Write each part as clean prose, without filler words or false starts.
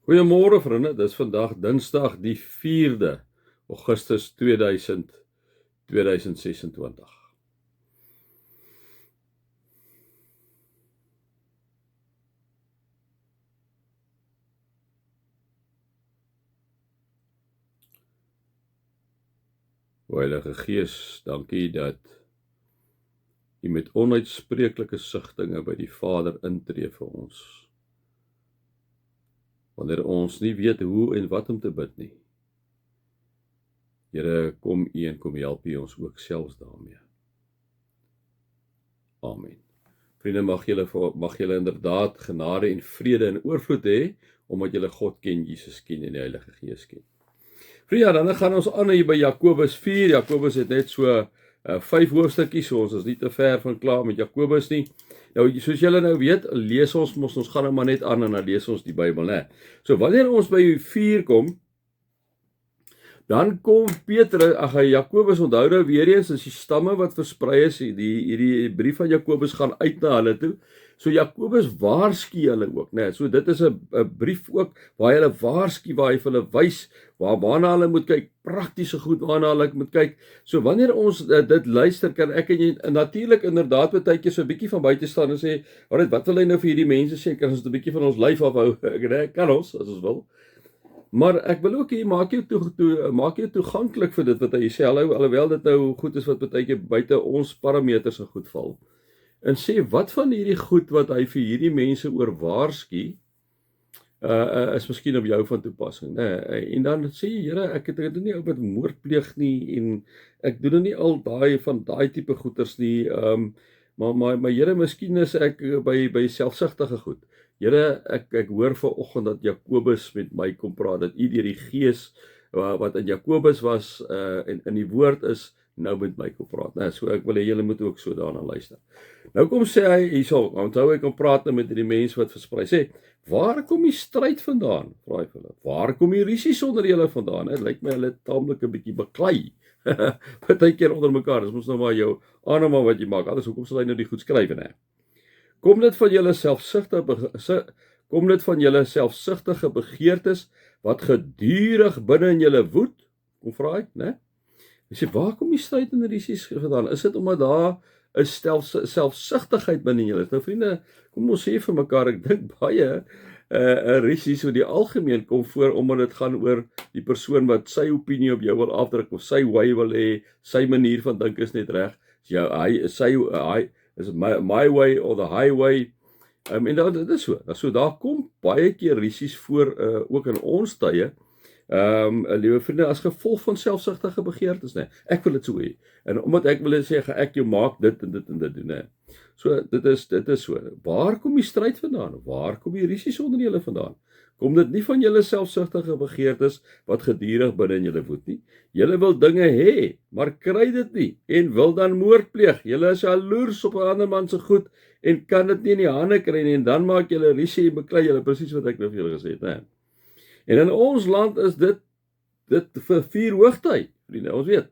Goeiemôre vriende, dis vandag Dinsdag die 4de Augustus 2026. Heilige Gees, dankie dat U met onuitspreeklike sigtinge by die Vader intree vir ons. Wanneer ons nie weet hoe en wat om te bid nie. Here, kom U en kom help U ons ook selfs daarmee. Amen. Vriende, mag julle inderdaad genade en vrede en oorvloed hê, omdat julle God ken, Jesus ken en die Heilige Gees ken. Vriende, dan gaan ons aan hier by Jakobus 4. Jakobus het net so 5 hoofstukkies, so ons is nie te ver van klaar met Jakobus nie. Nou, soos julle nou weet, lees ons gaan nou maar net aan en dan lees ons die Bybel, né? So wanneer ons by 4 kom, dan kom Jakobus, onthou nou weer eens, is die stamme wat versprei is, hierdie brief van Jakobus gaan uit na hulle toe. So Jakobus waarsku hulle ook, né? So dit is 'n brief ook waar hy hulle waarsku, waar hy vir hulle wys waarna hulle moet kyk, praktiese goed waarna hulle moet kyk. So wanneer ons dit luister, kan ek en jy natuurlik inderdaad baie keer so 'n bietjie van buite staan en sê, wat wil hy nou vir hierdie mense sê? Kan ons 'n bietjie van ons lyf afhou? Kan ons, as ons wil. Maar ek wil ook hier maak jou toeganklik vir dit wat hy sê, alhoewel dit nou goed is wat baie keer buite ons parameters se goed val. En sê, wat van hierdie goed wat hy vir hierdie mense oor waarsku, is miskien op jou van toepassing, né? En dan sê jy, Here, ek het nie op met moord pleeg nie, en ek doen nie al daai tipe goeters nie, maar Here, miskien is ek by selfsugtige goed. Here, ek hoor vanoggend dat Jakobus met my kom praat, dat U deur die Gees wat in Jakobus was en in die woord is, nou met my kom praat. Nou, so ek wil hê julle moet ook so daarna luister. Nou kom sê hy hierso, onthou ek kom praat met die mense wat versprei. Sê, waar kom die stryd vandaan? Vra hy vir hulle. Waar kom die rusie onder julle vandaan? Dit lyk my hulle taamlik 'n bietjie beklei. Partykeer onder mekaar. Dis mos nou maar jou aanneming wat jy maak. Anders hoekom sal hy nou die goed skryf, né? Kom dit van julle selfsugtige begeertes wat gedurig binne in julle woed? Kom vra hy, né? Hy sê, waar kom die stryd en rusies vandaan? Is dit omdat daar 'n selfsugtigheid binne julle is? Nou vriende, kom ons sê vir mekaar, ek dink baie rusies oor die algemeen kom voor omdat dit gaan oor die persoon wat sy opinie op jou wil afdruk of sy way wil hê, sy manier van dink is net reg. Is my way or the highway. En dit is so. So daar kom baie keer rusies voor ook in ons tye. Liewe vriende, as gevolg van selfsugtige begeertes, né? Ek wil dit so hê. En omdat ek wil sê, gaan ek jou maak dit en dit en dit doen, né? So dit is so. Waar kom die stryd vandaan? Waar kom die rusies onder julle vandaan? Kom dit nie van julle selfsugtige begeertes wat gedurig binne in julle woed nie? Julle wil dinge hê, maar kry dit nie en wil dan moord pleeg. Julle is jaloers op 'n ander man se goed en kan dit nie in die hande kry nie, en dan maak julle rusie en beklei julle, presies wat ek nou vir julle gesê het, né? En in ons land is dit vir 4 hoogtyd, vriende, ons weet.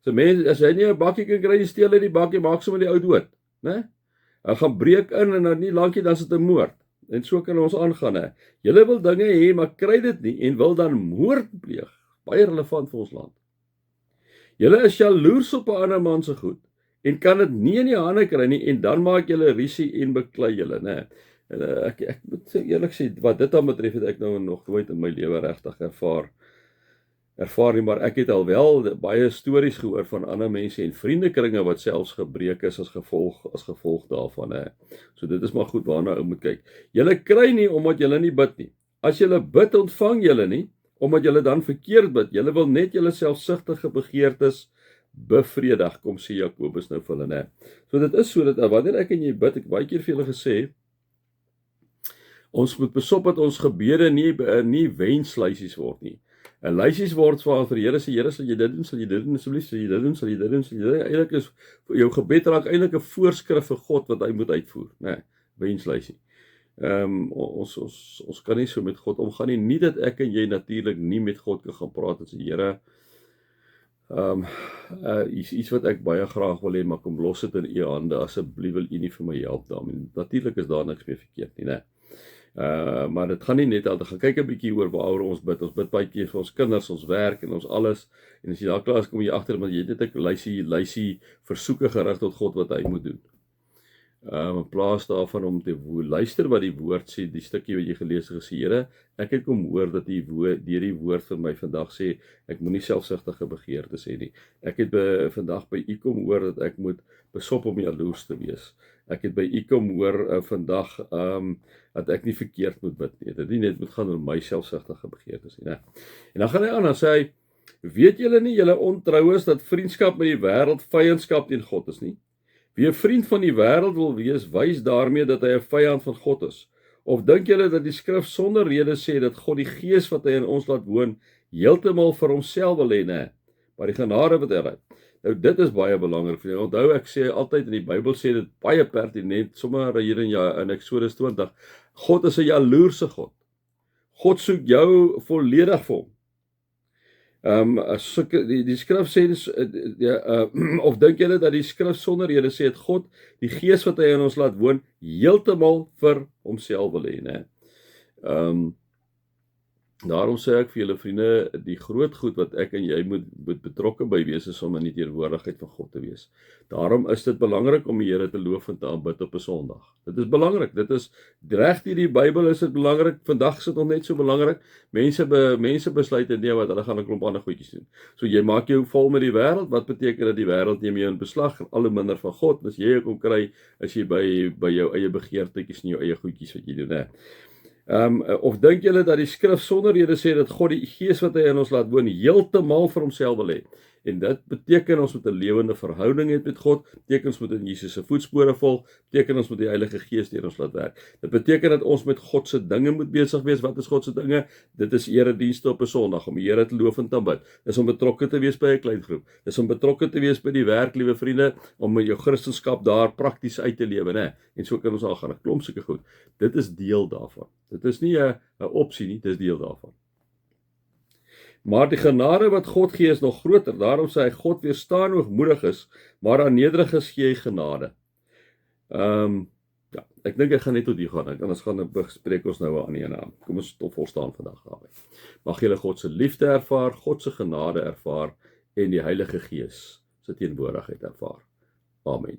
So mense, as jy nie 'n bakkie kan kry, steel uit die bakkie, maak sommer die ou dood, né? Hy gaan breek in en dan nie lankie dan is dit 'n moord. En so kan ons aangaan, hè. Julle wil dinge hê, maar kry dit nie en wil dan moord pleeg. Baie relevant vir ons land. Julle is jaloers op 'n ander man se goed en kan dit nie in die hande kry nie, en dan maak julle rusie en beklei julle, né? En ek moet eerlik sê, wat dit dan betref, het ek nou nog nooit in my lewe regtig ervaar nie, maar ek het al wel baie stories gehoor van ander mense en vriendekringe wat selfs gebreek is as gevolg daarvan, hè. So dit is maar goed waarna ou moet kyk. Julle kry nie omdat julle nie bid nie. As julle bid, ontvang julle nie omdat julle dan verkeerd bid. Julle wil net julle selfsugtige begeertes bevredig, kom sê Jakobus nou vir hulle, né. So dit is so dat wanneer ek en jy bid, ek baie keer vir julle gesê, ons moet besop dat ons gebede nie wenslysies word nie. En lysies word vir die Here sê, Here, sal jy dit doen, sal jy dit doen, asseblief, sal jy dit doen, sal jy dit doen, sal jy dit doen. Eintlik is jou gebed raak eintlik 'n voorskrif vir God wat hy moet uitvoer, né? Wenslysie. Ons kan nie so met God omgaan nie. Nie dat ek en jy natuurlik nie met God kan gaan praat en sê, Here, iets wat ek baie graag wil hê, maar kom los dit in U hande, asseblief wil U nie vir my help daarmee. Natuurlik is daar niks meer verkeerd nie, né? Maar dit gaan nie net altyd, gaan kyk 'n bietjie oor waaroor ons bid baie keer vir ons kinders, ons werk en ons alles, en as jy daar klaar is, kom jy agter, maar jy het net 'n lysie versoeke gerig tot God wat hy moet doen. In plaas daarvan om te luister wat die woord sê, die stukkie wat jy gelees het, gesê, Here, ek het kom hoor dat deur die woord vir my vandag sê, ek moenie selfsugtige begeertes hê nie. Ek het vandag by u kom hoor dat ek moet besop om jaloers te wees. Ek het by u kom hoor vandag dat ek nie verkeerd moet bid nie. Dit nie net moet gaan oor my selfsugtige begeertes nie. En dan gaan hy aan, dan sê hy, weet julle nie, julle ontrou is, dat vriendskap met die wêreld vyandskap teen God is nie? Wie 'n vriend van die wêreld wil wees, wys daarmee dat hy 'n vyand van God is. Of dink julle dat die skrif sonder rede sê dat God die gees wat hy in ons laat woon, heeltemal vir homself wil hê, nee, maar die genade wat hy het. Nou dit is baie belangrik vir jou. Onthou, ek sê altyd in die Bybel sê dit baie pertinent, sommer hier in Eksodus 20. God is 'n jaloerse God. God soek jou volledig vir hom. Die skrif sê of dink julle dat die skrif sonder rede sê dat God die gees wat hy in ons laat woon heeltemal vir homself wil hê, né? Daarom sê ek vir julle vriende, die groot goed wat ek en jy moet betrokke by wees, is om in die teenwoordigheid van God te wees. Daarom is dit belangrik om die Here te loof en te aanbid op 'n Sondag. Dit is belangrik. Dit is reg deur die Bybel is dit belangrik. Vandag is dit nog net so belangrik. Mense besluit nee, wat hulle gaan 'n klomp ander goedjies doen. So jy maak jou vol met die wêreld. Wat beteken dat die wêreld neem jou in beslag en al hoe minder van God? As jy kom kry, is jy by jou eie begeertetjies en jou eie goedjies wat jy doen, hè. Of dink julle dat die skrif sonder rede sê dat God die gees wat hy in ons laat woon heeltemal vir homself wil hê? En dit beteken ons moet 'n lewende verhouding hê met God, beteken ons moet in Jesus se voetspore volg, beteken ons moet die Heilige Gees deur ons laat werk. Dit beteken dat ons met God se dinge moet besig wees. Wat is God se dinge? Dit is eredienste op 'n Sondag, om die Here te loof en te aanbid. Dis om betrokke te wees by 'n klein groep. Dis om betrokke te wees by die werk, liewe vriende, om met jou Christendom daar prakties uit te lewe, né? En so kan ons al gaan 'n klomp sulke goed. Dit is deel daarvan. Dit is nie 'n opsie nie, dit is deel daarvan. Maar die genade wat God gee is nog groter. Daarom sê hy, God weerstaan hoogmoediges, maar aan nederiges gee hy genade. Ja, ek dink ek gaan net tot hier gaan. Anders gaan bespreek ons nou 'n ander een aan. Kom ons stop volstaan vandag daarby. Mag julle God se liefde ervaar, God se genade ervaar en die Heilige Gees se teenwoordigheid ervaar. Amen.